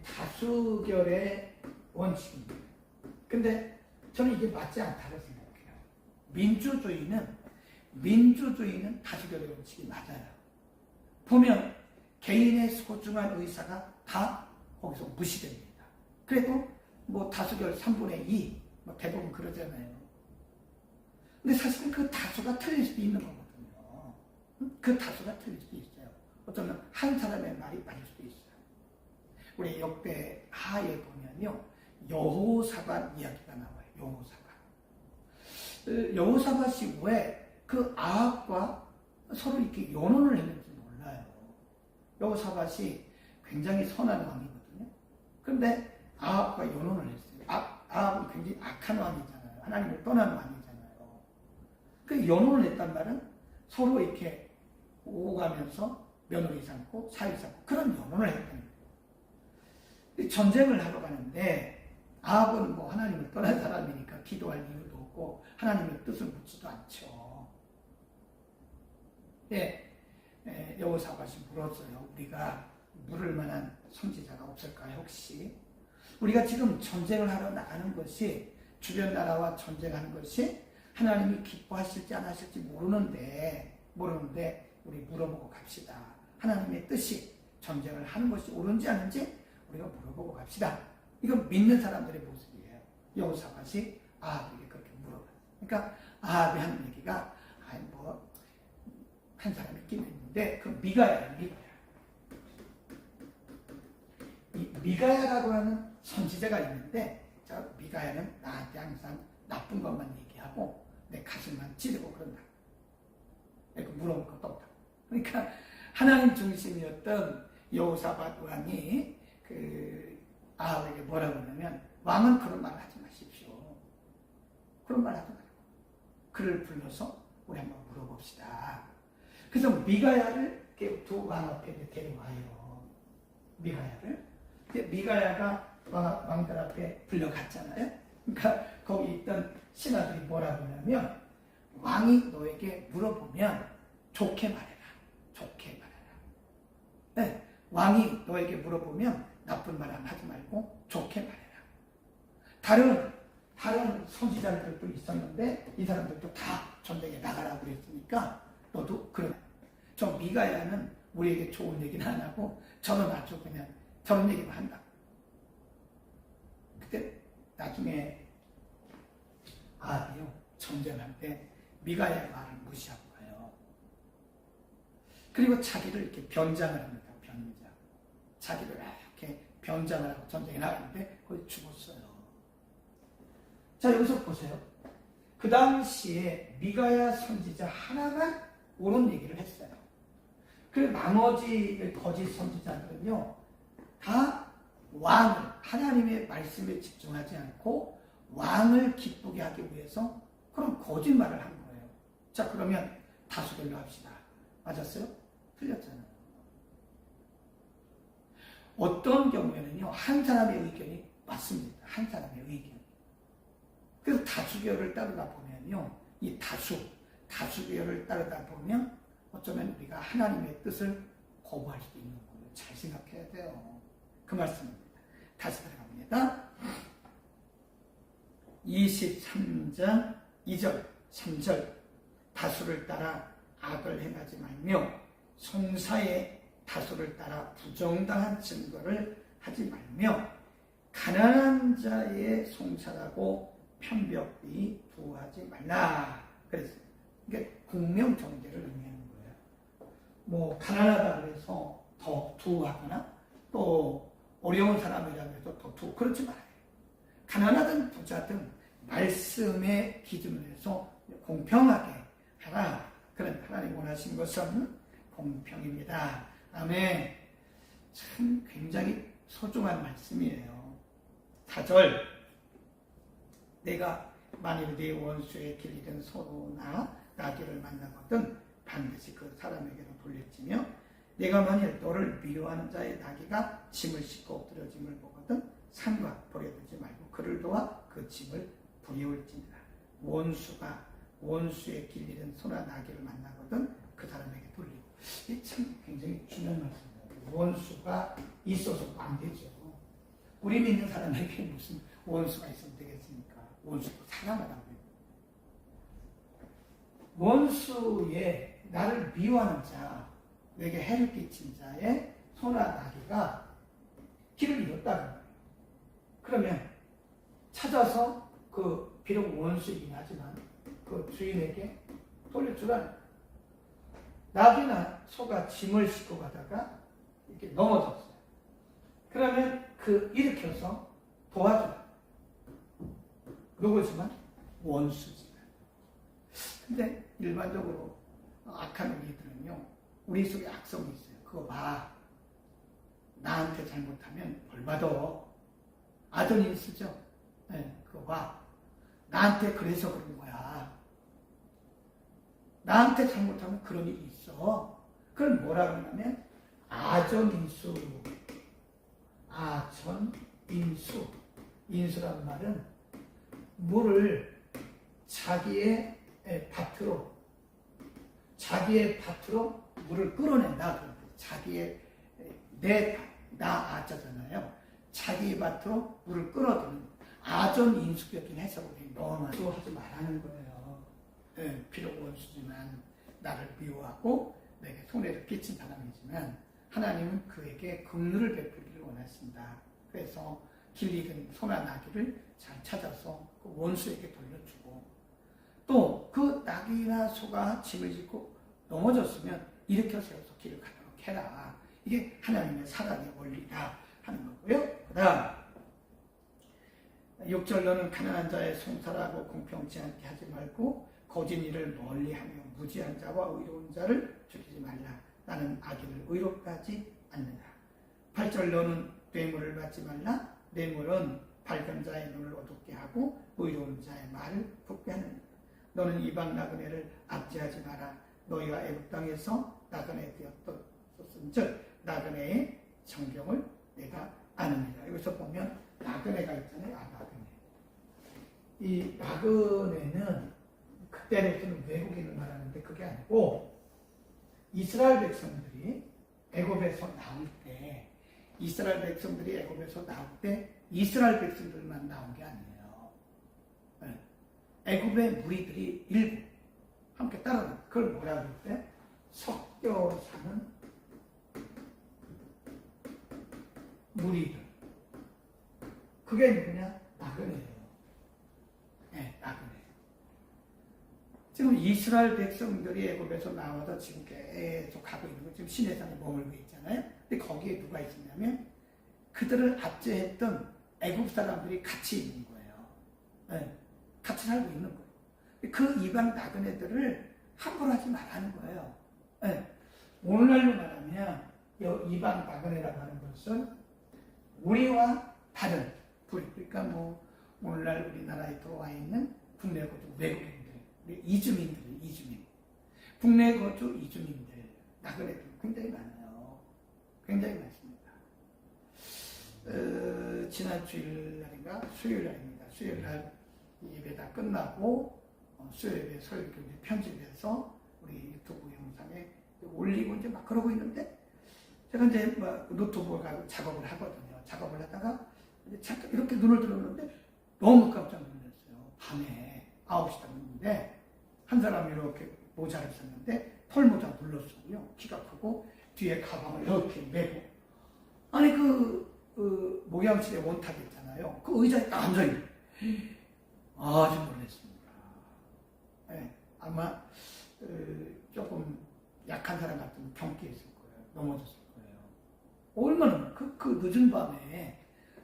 다수결의 원칙입니다. 근데 저는 이게 맞지 않다고 생각해요. 민주주의는 다수결의 원칙이 맞아요. 보면 개인의 소중한 의사가 다 거기서 무시됩니다. 그래도 뭐 다수결 3분의 2 뭐 대부분 그러잖아요. 근데 사실은 그 다수가 틀릴 수도 있는 거거든요. 그 다수가 틀릴 수도 있어요. 어쩌면 한 사람의 말이 맞을 수도 있어요. 우리 역대 하에 보면요, 여호사밧 이야기가 나와요. 여호사밧이 왜 그 아합과 서로 이렇게 연혼을 했는지 몰라요. 여호사밧이 굉장히 선한 왕이거든요. 그런데 아합과 연혼을 했어요. 아합은 굉장히 악한 왕이잖아요. 하나님을 떠난 왕이잖아요. 그 연혼을 했단 말은 서로 이렇게 오고 가면서 며느리 삼고 사위 삼고 그런 연혼을 했다는 거예요. 전쟁을 하러 가는데 아합은 뭐 하나님을 떠난 사람이니까 기도할 이유도 없고 하나님의 뜻을 묻지도 않죠. 여호사밧이 물었어요. 우리가 물을 만한 선지자가 없을까요? 혹시 우리가 지금 전쟁을 하러 나가는 것이 주변 나라와 전쟁하는 것이 하나님이 기뻐하실지 안 하실지 모르는데 우리 물어보고 갑시다. 하나님의 뜻이 전쟁을 하는 것이 옳은지 아닌지 우리가 물어보고 갑시다. 이건 믿는 사람들의 모습이에요. 여호사밧이 아합에게 그렇게 물어봐요. 그러니까 아합이 하는 얘기가 한 사람이 있긴 있는데 그 미가야예요. 미가야라고 하는 선지자가 있는데 미가야는 나한테 항상 나쁜 것만 얘기하고 내 가슴만 찌르고 그런다. 그러니까 물어볼 것도 없다. 그러니까 하나님 중심이었던 여호사밧 왕이 그 아합에게 뭐라고 하냐면 왕은 그런 말 하지 마십시오. 그런 말 하지 말고 그를 불러서 우리 한번 물어봅시다. 그래서 미가야를 두 왕 앞에 데려와요. 미가야가 왕들 앞에 불려갔잖아요. 그러니까 거기 있던 신하들이 뭐라고 하냐면 왕이 너에게 물어보면 좋게 말해라. 네, 왕이 너에게 물어보면 나쁜 말 하지 말고 좋게 말해라. 다른 선지자들도 있었는데 이 사람들도 다 전쟁에 나가라고 그랬으니까 너도 그래. 저 미가야는 우리에게 좋은 얘기는 안 하고 저는 아주 그냥 저런 얘기만 한다. 그때 나중에 아합이요 전쟁할 때 미가야의 말을 무시하고 가요. 그리고 자기를 이렇게 변장을 합니다. 자기를 이렇게 변장을 하고 전쟁에 나가는데 거기 죽었어요. 자, 여기서 보세요. 그 당시에 미가야 선지자 하나만 옳은 얘기를 했어요. 그 나머지 거짓 선지자들은요, 다 왕을, 하나님의 말씀에 집중하지 않고 왕을 기쁘게 하기 위해서 그런 거짓말을 한 거예요. 자, 그러면 다수결로 합시다. 맞았어요? 틀렸잖아요. 어떤 경우에는요, 한 사람의 의견이 맞습니다. 한 사람의 의견. 그래서 다수결을 따르다 보면요, 이 다수결을 따르다 보면 어쩌면 우리가 하나님의 뜻을 거부할 수도 있는 거예요. 잘 생각해야 돼요. 그 말씀입니다. 다시 들어갑니다. 23장 2절, 3절 다수를 따라 악을 행하지 말며 송사의 다수를 따라 부정당한 증거를 하지 말며 가난한 자의 송사라고 편벽비 두어하지 말라. 그랬어요. 이게 공명정죄를 의미하는 거예요. 뭐 가난하다 그래서 더 두어하거나 또 어려운 사람이라고 해서 도둑 그렇지 말아요. 가난하든 부자든 말씀의 기준으로 해서 공평하게 하라. 그런 하나님 원하시는 것은 공평입니다. 아멘. 참 굉장히 소중한 말씀이에요. 4절 내가 만일 네 원수의 길이든 소나 나귀를 만나거든 반드시 그 사람에게로 돌려지며 내가 만일 너를 미워하는 자의 나귀가 짐을 싣고 엎드려짐을 보거든 상과 버려두지 말고 그를 도와 그 짐을 부려올지니라. 원수가 원수의 길이든 소나 나귀를 만나거든 그 사람에게 돌리고. 이게 참 굉장히 중요한 말씀입니다. 원수가 있어서도 안 되죠. 우리 믿는 사람에게 무슨 원수가 있으면 되겠습니까? 원수도 사랑하라고요. 원수의 나를 미워하는 자, 내게 해를 끼친 자의 소나 나귀가 길을 잃었다는 거예요. 그러면 찾아서 그 비록 원수이긴 하지만 그 주인에게 돌려주라는 거예요. 나귀나 소가 짐을 싣고 가다가 이렇게 넘어졌어요. 그러면 그 일으켜서 도와줘요. 누구지만 원수지만. 근데 일반적으로 악한 우리들은요, 우리 속에 악성이 있어요. 그거 봐. 나한테 잘못하면 벌 받아. 아전인 쓰죠? 네, 그거 봐. 나한테 그래서 그런 거야. 나한테 잘못하면 그런 일이 있어. 그건 뭐라 그러냐면 아전인수. 아전인수. 인수란 말은 물을 자기의 밭으로 물을 끌어낸다. 자기의 나 아자잖아요. 자기 밭으로 물을 끌어들이는 아전인수격인 해석을 너무 하지 말라는 거예요. 네, 비록 원수지만 나를 미워하고 내게 손해를 끼친 사람이지만 하나님은 그에게 긍휼을 베풀기를 원하신다. 그래서 길 잃은 소나 나귀를 잘 찾아서 그 원수에게 돌려주고 또 그 나귀나 소가 짐을 짓고 넘어졌으면 일으켜 세워서 길을 가도록 해라. 이게 하나님의 사랑의 원리다 하는 거고요. 그 다음 6절 너는 가난한 자의 송사라고 공평치 않게 하지 말고 거짓 일을 멀리하며 무지한 자와 의로운 자를 죽이지 말라. 나는 악인을 의롭게 하지 않는다. 8절 너는 뇌물을 받지 말라. 뇌물은 밝은 자의 눈을 어둡게 하고 의로운 자의 말을 굽게 하는다. 너는 이방 나그네를 압제하지 마라. 너희가 애굽 땅에서 나그네 되었었은즉 나그네의 정경을 내가 아느니라. 여기서 보면 나그네가 있잖아요. 나그네. 이 나그네는 그때로서는 외국인을 말하는데 그게 아니고 이스라엘 백성들이 애굽에서 나올 때 이스라엘 백성들이 애굽에서 나올 때 이스라엘 백성들만 나온 게 아니에요. 애굽의 무리들이 일부 함께 따라가요. 그걸 뭐라 그럴 때? 섞여 사는 무리들. 그게 누구냐? 나그네예요. 네, 나그네. 지금 이스라엘 백성들이 애굽에서 나와서 지금 계속 가고 있는 거 지금 시내산에 머물고 있잖아요. 근데 거기에 누가 있었냐면 그들을 압제했던 애굽 사람들이 같이 있는 거예요. 네, 같이 살고 있는 거예요. 그 이방 나그네들을 함부로 하지 말라는 거예요. 네, 오늘날로 말하면 이방 나그네라고 하는 것은 우리와 다른 그러니까 뭐 오늘날 우리나라에 들어와 있는 국내 거주 외국인들, 이주민, 국내 거주 이주민들, 나그네들 굉장히 많아요. 굉장히 많습니다. 지난 주일날인가 수요일날입니다. 수요일날 예배 다 끝나고 수요일에 설교 편집해서 우리 유튜브 영상에 올리고 이제 막 그러고 있는데 제가 이제 노트북을 가지고 작업을 하거든요. 작업을 하다가 이제 잠깐 이렇게 눈을 들었는데 너무 깜짝 놀랐어요. 밤에 9시 됐는데 한 사람이 이렇게 모자를 썼는데 털모자 눌렀어요. 키가 크고 뒤에 가방을 이렇게 메고 아니 그 모양실에 원탁 있잖아요. 그 의자에 딱 앉아있는 아주 놀랐습니다. 네, 아마 조금 약한 사람 같으면 경기했을 거예요. 넘어졌을 거예요. 얼마나 그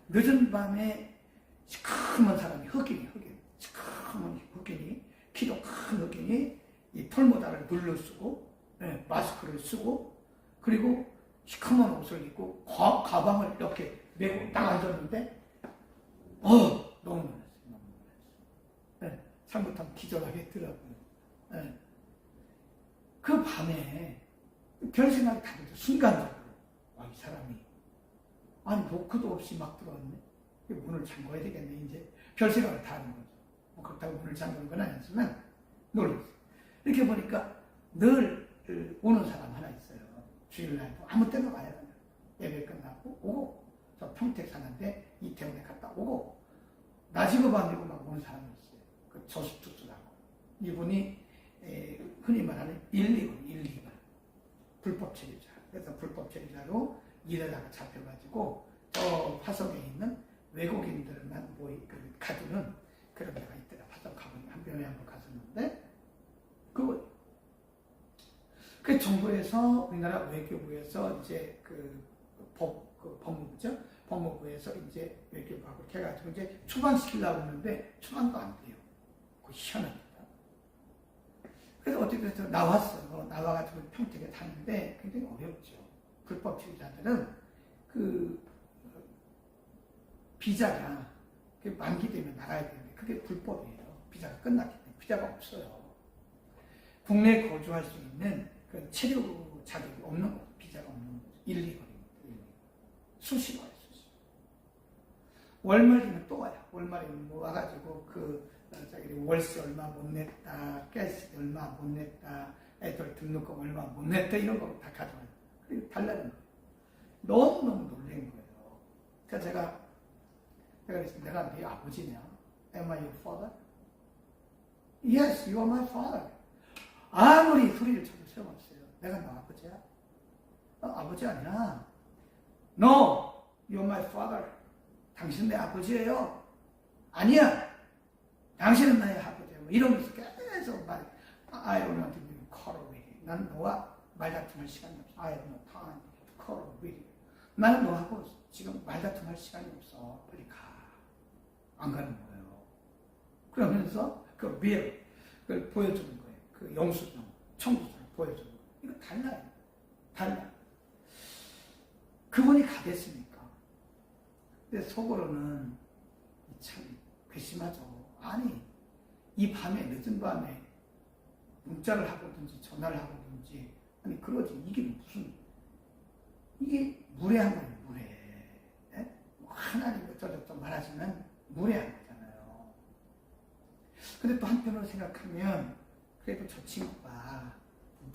늦은 밤에 시커먼 사람이 흑인 시커먼 흑인이 키도 큰 흑인이 이 털모자를 눌러쓰고 마스크를 쓰고 그리고 시커먼 옷을 입고 가방을 이렇게 메고 딱 앉았는데 너무 놀랐어요. 잘못하면 기절하겠더라고요. 그 밤에 별 생각이 다 들죠. 순간적으로 이 사람이 아니 노크도 없이 막 들어왔네. 문을 잠궈야 되겠네. 이제 별 생각을 다 하는 거죠. 뭐 그렇다고 문을 잠그는 건 아니지만 놀랐어요. 이렇게 보니까 늘 오는 사람 하나 있어요. 주일날도 아무 때나 와요. 예배 끝나고 오고 저 평택 사는데 이태원에 갔다 오고 나 직업 안 되고 막 오는 사람이 있어요. 그 저수투수라고 이분이 흔히 말하는 1,2번 불법 체류자. 그래서 불법 체류자로 일하다가 잡혀가지고 저 화성에 있는 외국인들만 가두는 그런 데가 있더라. 화성 가보니 한 병에 한번 갔었는데 그 정부에서 우리나라 외교부에서 이제 법무부죠. 법무부에서 이제 외교부하고 이렇게 해가지고 이제 추방시키려고 하는데 추방도 안 돼요. 그 희한합니다. 그래서 어떻게 해서 나왔어요. 나와가지고 평택에 사는데 굉장히 어렵죠. 불법 체류자들은 비자가 만기되면 나가야 되는데 그게 불법이에요. 비자가 끝났기 때문에 비자가 없어요. 국내에 거주할 수 있는 그 체류 자격이 없는 거죠. 비자가 없는 거죠. 1,2번입니다. 수시로 와요. 월말이면 또 와요. 월말이면 와가지고 월세 얼마 못 냈다, 가스 얼마 못 냈다, 애들 등록금 얼마 못 냈다 이런 거 다 가져와요. 그리고 달라는 거예요. 너무너무 놀란 거예요. 그래서 내가 그랬어요. 내가 네 아버지냐? Am I your father? Yes, you are my father. 아무리 소리를 쳐도 소용없어요. 내가 너 아버지야? 아버지 아니야. No, you are my father. 당신 내 아버지예요. 아니야. 당신은 나의 아버지야. 이러면서 계속 I don't want to be called with you. 나는 너와 말다툼할 시간이 없어. I have no time to call with you. 나는 너하고 지금 말다툼할 시간이 없어. 빨리 가. 안 가는 거예요. 그러면서 그 bill, 그걸 보여주는 거예요. 그 영수증, 청구서를 보여주는 거예요. 이거 달라요. 그분이 가겠습니까? 근데 속으로는 참 괘씸하죠. 아니, 이 밤에, 늦은 밤에 문자를 하고든지 전화를 하고든지 아니 그러지. 이게 무례한 거예요. 무례. 뭐 하나님 어쩌저쩌 말하시면 무례한 거잖아요. 근데 또 한편으로 생각하면 그래도 저 친구가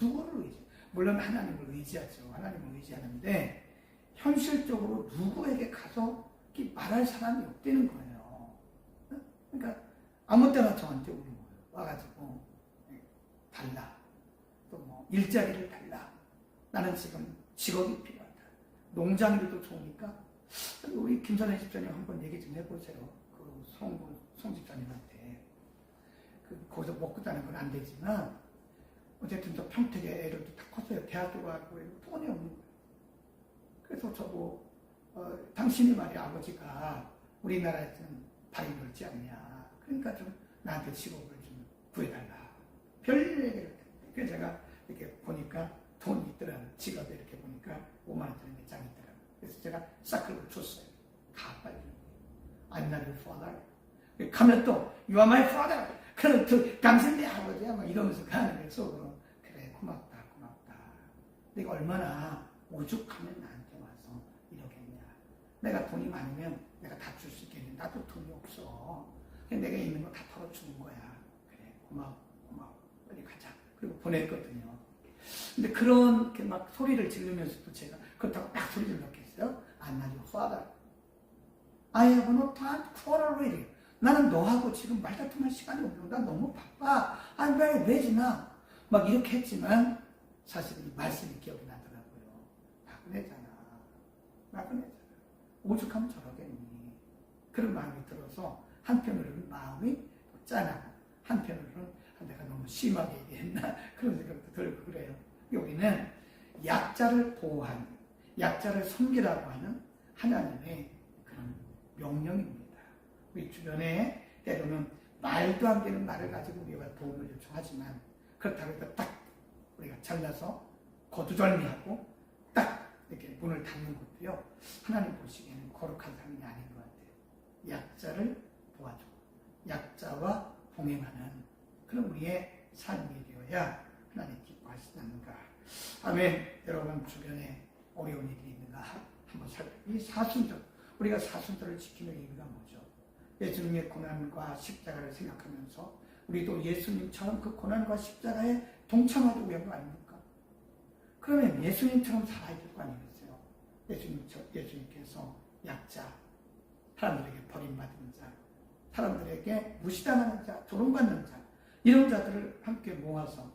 누구를 물론 하나님을 의지하죠. 하나님을 의지하는데 현실적으로 누구에게 가서 말할 사람이 없다는 거예요. 그러니까 아무 때나 저한테 오는 거예요. 와가지고 달라. 또 뭐 일자리를 달라. 나는 지금 직업이 필요하다. 농장일도 좋으니까 우리 김선혜 집사님 한번 얘기 좀 해보세요. 그 송 집사님한테 거기서 먹고 사는 건 안 되지만 어쨌든 저 평택에 애들도 다 컸어요. 대학교 가고 돈이 없는 거예요. 그래서 저거 당신이 말이야 아버지가 우리나라에서는 발이 넓지 않냐. 그러니까 좀 나한테 직업을 좀 구해달라. 별일 얘기를. 그래서 제가 이렇게 보니까 돈이 있더라고요. 지갑에 이렇게 보니까 5만 원짜리 몇 장 있더라고요. 그래서 제가 싹 긁어 줬어요. 가 빨리. I'm not your father. 가면 또 You are my father. 그럼 또 당신 내 아버지야. 막 이러면서 가는 거예요. 속으로. 그래 고맙다. 내가 얼마나 오죽하면 나한테 와서 이러겠냐. 내가 돈이 많으면 내가 다 줄 수 있겠는데 나도 돈이 없어. 내가 있는 거 다 털어주는 거야. 그래 고마워. 빨리 가자. 그리고 보냈거든요. 근데 그런 막 소리를 지르면서도 제가 그렇다고 딱 소리를 넣겠어요? I'm not your father. I have no time to quarrel with you. 나는 너하고 지금 말다툼할 시간이 없고 난 너무 바빠. I'm very busy now. 막 이렇게 했지만 사실 이 말씀이 기억이 나더라고요. 나그네잖아. 오죽하면 저러겠니. 그런 마음이 들어서 한편으로는 마음이 짠하고 한편으로는 내가 너무 심하게 얘기했나 그런 생각도 들고 그래요. 우리는 약자를 보호하는 약자를 섬기라고 하는 하나님의 그런 명령입니다. 우리 주변에 때로는 말도 안 되는 말을 가지고 우리가 도움을 요청하지만 그렇다고 해서 딱 우리가 잘라서 거두절미하고 딱 이렇게 문을 닫는 것도요, 하나님 보시기에는 거룩한 삶이 아닌 것 같아요. 약자를 도와주고 약자와 동행하는 그런 우리의 삶이 되어야 하나님 기뻐하시는가. 아멘. 여러분 주변에 어려운 일이 있는가 한번 살펴보세요. 이 사순절, 우리가 사순절을 지키는 이유가 뭐죠? 예수님의 고난과 십자가를 생각하면서 우리도 예수님처럼 그 고난과 십자가에 동참하기 위한 거 아닙니까? 그러면 예수님처럼 살아야 될 거 아니겠어요? 예수님께서 약자, 사람들에게 버림받은 자, 사람들에게 무시당하는 자, 조롱받는 자, 이런 자들을 함께 모아서